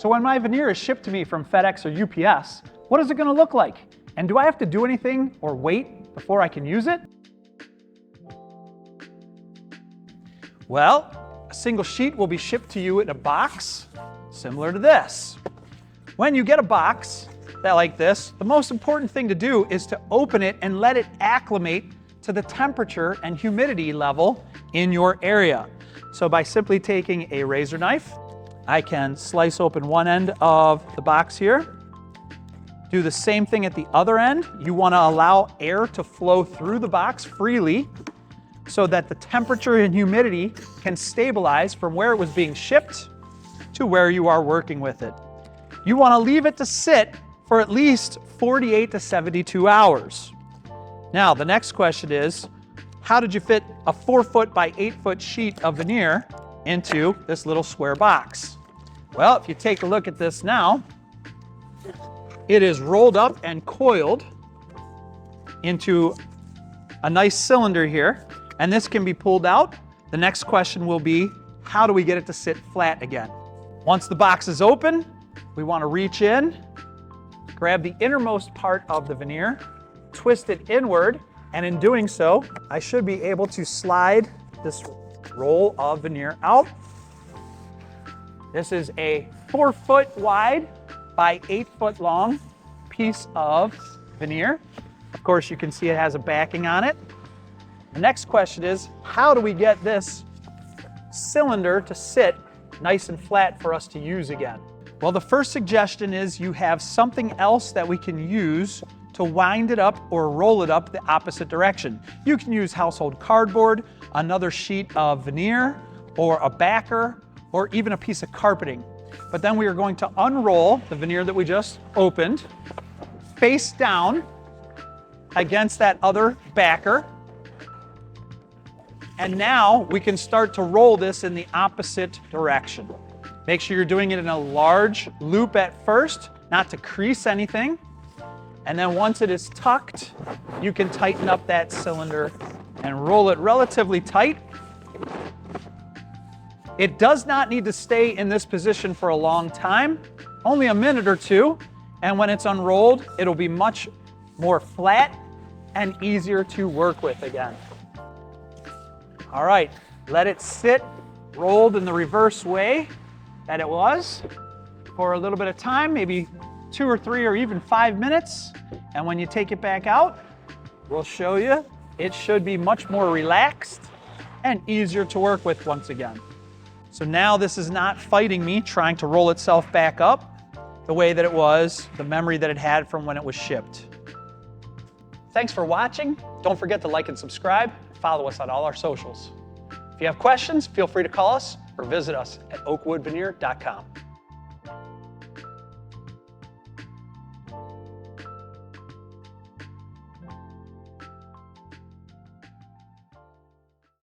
So when my veneer is shipped to me from FedEx or UPS, what is it going to look like? And do I have to do anything or wait before I can use it? Well, a single sheet will be shipped to you in a box similar to this. When you get a box like this, the most important thing to do is to open it and let it acclimate to the temperature and humidity level in your area. So by simply taking a razor knife, I can slice open one end of the box here. Do the same thing at the other end. You want to allow air to flow through the box freely so that the temperature and humidity can stabilize from where it was being shipped to where you are working with it. You want to leave it to sit for at least 48 to 72 hours. Now, the next question is, how did you fit a 4-foot by 8-foot sheet of veneer into this little square box? Well, if you take a look at this now, it is rolled up and coiled into a nice cylinder here, and this can be pulled out. The next question will be, how do we get it to sit flat again? Once the box is open, we want to reach in, grab the innermost part of the veneer, twist it inward, and in doing so, I should be able to slide this roll of veneer out. This is a 4-foot wide by 8-foot long piece of veneer. Of course, you can see it has a backing on it. The next question is, how do we get this cylinder to sit nice and flat for us to use again? Well, the first suggestion is you have something else that we can use to wind it up or roll it up the opposite direction. You can use household cardboard, another sheet of veneer, or a backer, or even a piece of carpeting. But then we are going to unroll the veneer that we just opened, face down against that other backer. And now we can start to roll this in the opposite direction. Make sure you're doing it in a large loop at first, not to crease anything. And then once it is tucked, you can tighten up that cylinder and roll it relatively tight. It does not need to stay in this position for a long time, only a minute or two. And when it's unrolled, it'll be much more flat and easier to work with again. All right, let it sit rolled in the reverse way that it was for a little bit of time, maybe 2 or 3 or even 5 minutes. And when you take it back out, we'll show you, it should be much more relaxed and easier to work with once again. So now this is not fighting me trying to roll itself back up the way that it was, the memory that it had from when it was shipped. Thanks for watching. Don't forget to like and subscribe. Follow us on all our socials. If you have questions, feel free to call us or visit us at oakwoodveneer.com.